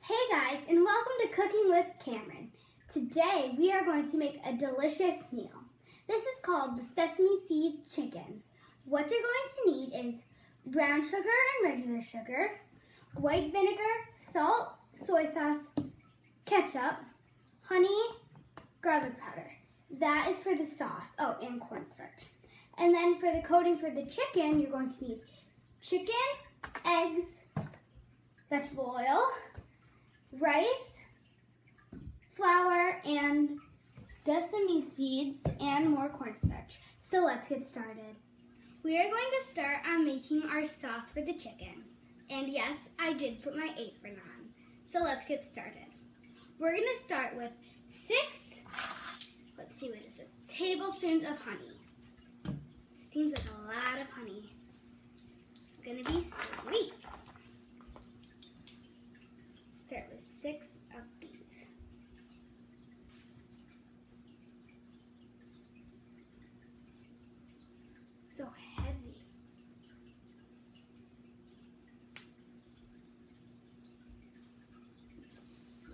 Hey guys, and welcome to Cooking with Kamryn. Today we are going to make a delicious meal. This is called the sesame seed chicken. What you're going to need is brown sugar and regular sugar, white vinegar, salt, soy sauce, ketchup, honey, garlic powder. That is for the sauce. Oh, and cornstarch. And then for the coating for the chicken, you're going to need chicken, eggs, vegetable oil, rice, flour, and sesame seeds, and more cornstarch. So let's get started. We are going to start on making our sauce for the chicken. And yes, I did put my apron on. So let's get started. We're going to start with 6, let's see what this is, tablespoons of honey. Seems like a lot of honey. It's going to be sweet. Start with 6 of these. So heavy.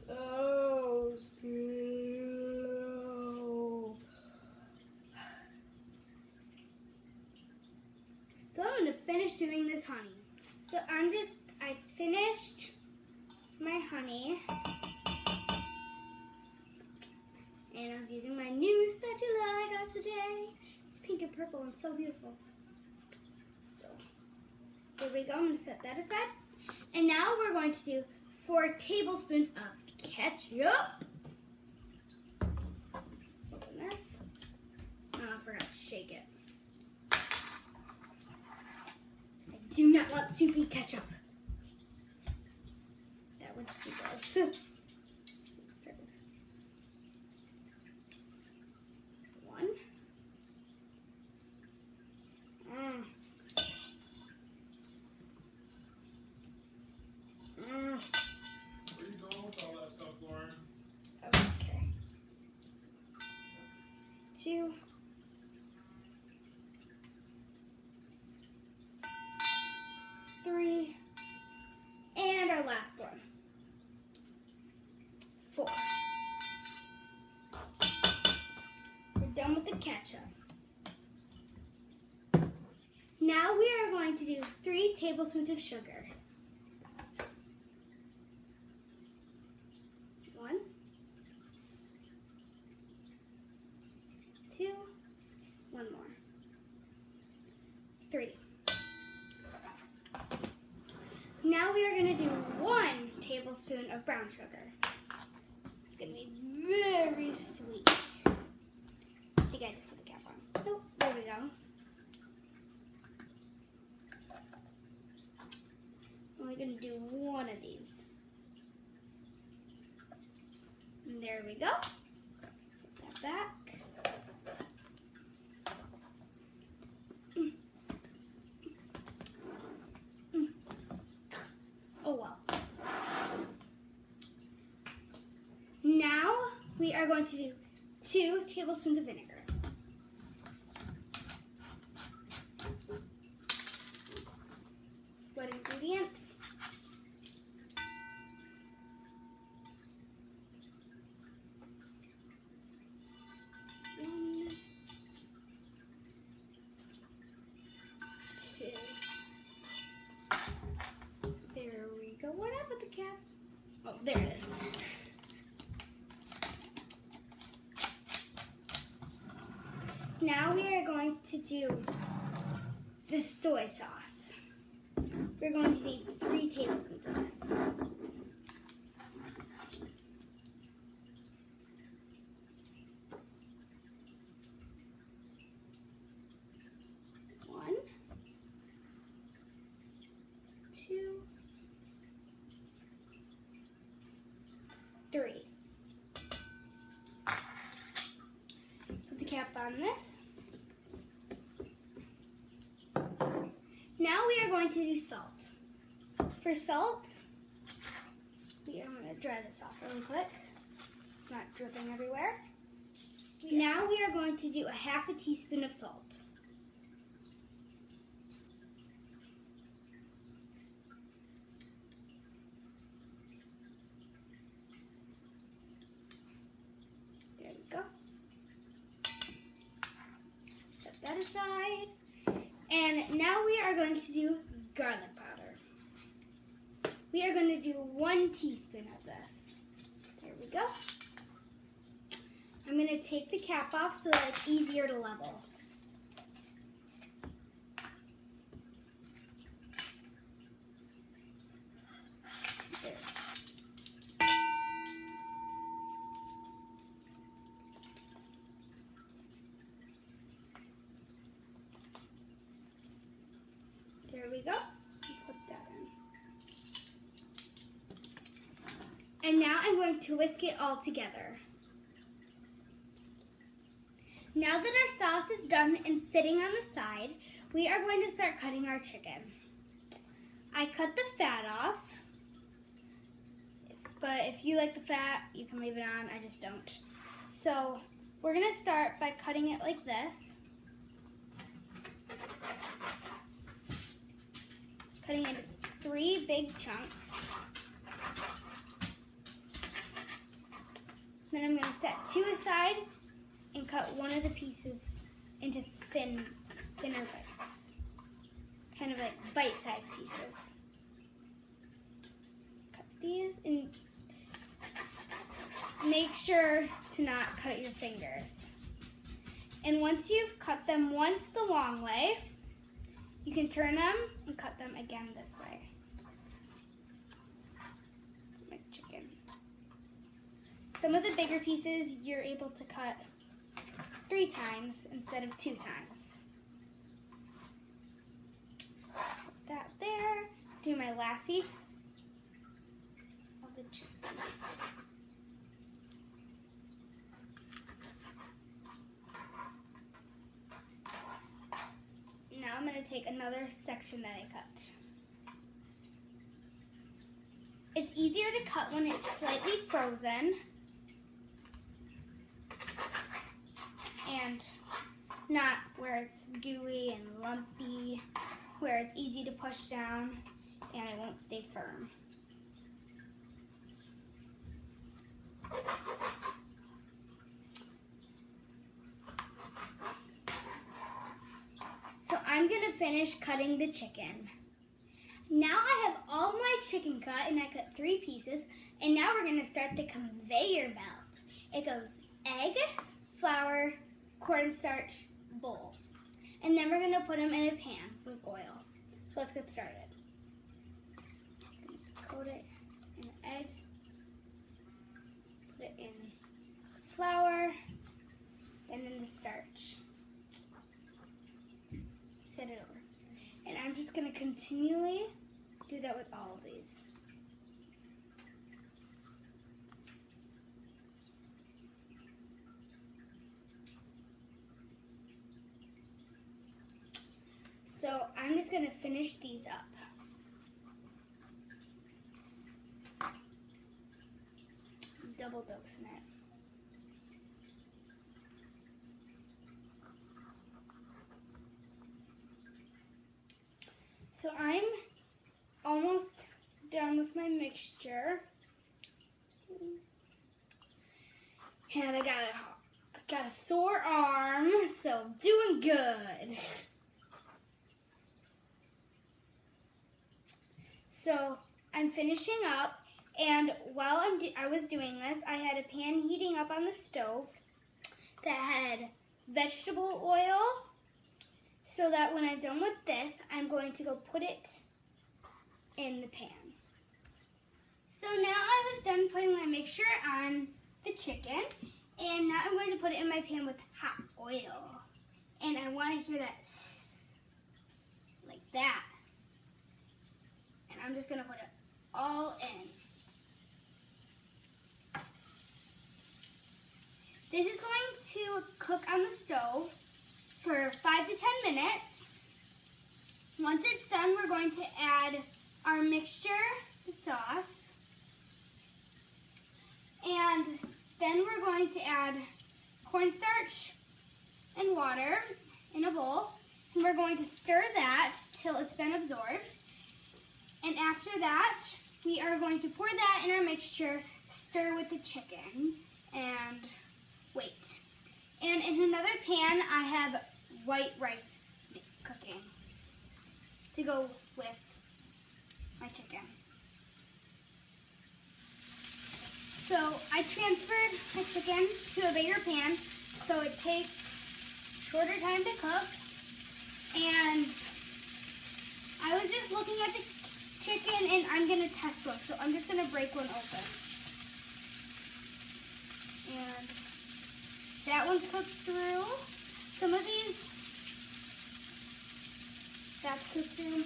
So slow. So I'm going to finish doing this honey. So I finished my honey, and I was using my new spatula I got today. It's pink and purple and so beautiful. So there we go. I'm going to set that aside. And now we're going to do 4 tablespoons of ketchup. Open this. Oh, I forgot to shake it. I do not want soupy ketchup. That would just be gross. So, let's start with 1. Where you going with all that stuff, Lauren? Okay. 2. 3. And our last one. 4. We're done with the ketchup. Now we are going to do 3 tablespoons of sugar. 1, 2, 1 more, 3. Now we are going to do 1 tablespoon of brown sugar. It's going to be very sweet. I think I just put the cap on. Nope, there we go. I'm only going to do 1 of these. And there we go. Put that back. Oh well. Now we are going to do 2 tablespoons of vinegar. What ingredients? 1, 2. There we go. What happened with the cap? Oh, there it is. Now we are going to do the soy sauce. We're going to need 3 tablespoons of this. 1, 2, 3. Put the cap on this. Now we are going to do salt. For salt, I'm going to dry this off really quick. It's not dripping everywhere. Now we are going to do a 1/2 teaspoon of salt. the side. And now we are going to do garlic powder. We are going to do 1 teaspoon of this. There we go. I'm going to take the cap off so that it's easier to level. There we go. Put that in. And now I'm going to whisk it all together. Now that our sauce is done and sitting on the side, we are going to start cutting our chicken. I cut the fat off, but if you like the fat, you can leave it on. I just don't. So we're going to start by cutting it like this. Cutting into 3 big chunks. Then I'm going to set 2 aside and cut one of the pieces into thinner bites. Kind of like bite-sized pieces. Cut these and make sure to not cut your fingers. And once you've cut them once the long way, you can turn them and cut them again this way. Like chicken. Some of the bigger pieces you're able to cut 3 times instead of 2 times. Put that there. Do my last piece of the chicken. Now I'm going to take another section that I cut. It's easier to cut when it's slightly frozen and not where it's gooey and lumpy, where it's easy to push down and it won't stay firm. So I'm going to finish cutting the chicken. Now I have all my chicken cut and I cut 3 pieces, and now we're going to start the conveyor belt. It goes egg, flour, cornstarch, bowl. And then we're going to put them in a pan with oil. So let's get started. Coat it in egg, put it in flour, then in the starch. Set it over. And I'm just going to continually do that with all of these. So I'm just going to finish these up. Double dosing it. So I'm almost done with my mixture. And I got a sore arm, so doing good. So I'm finishing up, and while I was doing this, I had a pan heating up on the stove that had vegetable oil, so that when I'm done with this, I'm going to go put it in the pan. So now I was done putting my mixture on the chicken, and now I'm going to put it in my pan with hot oil. And I want to hear that like that. And I'm just going to put it all in. This is going to cook on the stove for 5 to 10 minutes. Once it's done, we're going to add our mixture, the sauce, and then we're going to add cornstarch and water in a bowl, and we're going to stir that till it's been absorbed. And after that, we are going to pour that in our mixture, stir with the chicken, and wait. And in another pan, I have white rice cooking to go with my chicken. So I transferred my chicken to a bigger pan so it takes shorter time to cook. And I was just looking at the chicken and I'm going to test one. So I'm just going to break one open. And that one's cooked through. Some of these, that's cooked through.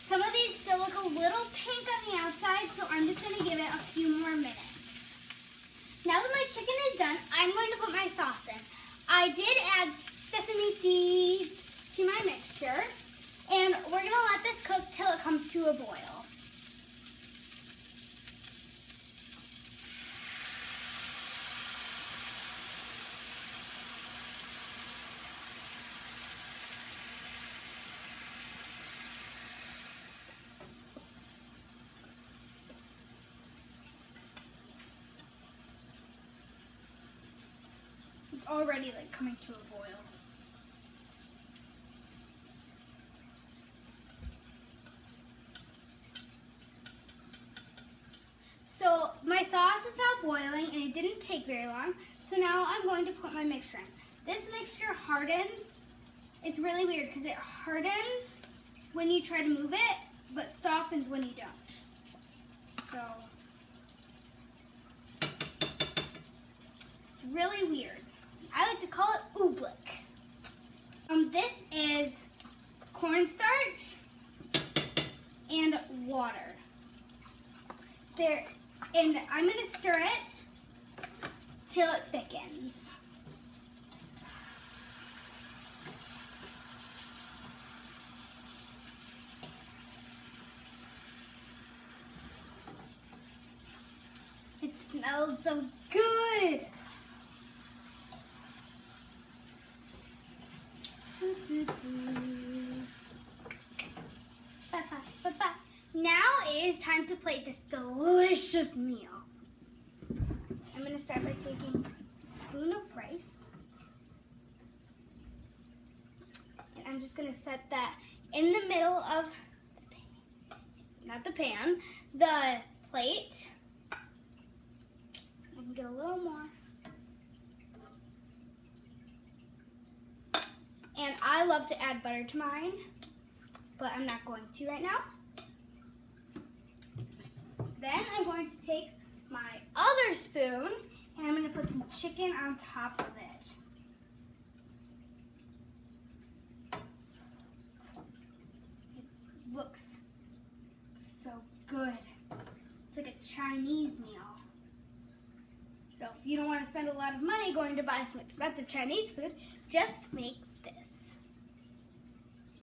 Some of these still look a little pink on the outside, so I'm just going to give it a few more minutes. Now that my chicken is done, I'm going to put my sauce in. I did add sesame seeds to my mixture, and we're going to let this cook till it comes to a boil. It's already like coming to a boil. So my sauce is now boiling and it didn't take very long. So now I'm going to put my mixture in. This mixture hardens. It's really weird because it hardens when you try to move it, but softens when you don't. So it's really weird. I like to call it oobleck. This is cornstarch and water. And I'm going to stir it till it thickens. It smells so good. Now it is time to plate this delicious meal. I'm going to start by taking a spoon of rice. And I'm just going to set that in the middle of the pan, not the pan, the plate. I can get a little more. And I love to add butter to mine, but I'm not going to right now. Then I'm going to take my other spoon and I'm going to put some chicken on top of it. It looks so good. It's like a Chinese meal. So if you don't want to spend a lot of money going to buy some expensive Chinese food, just make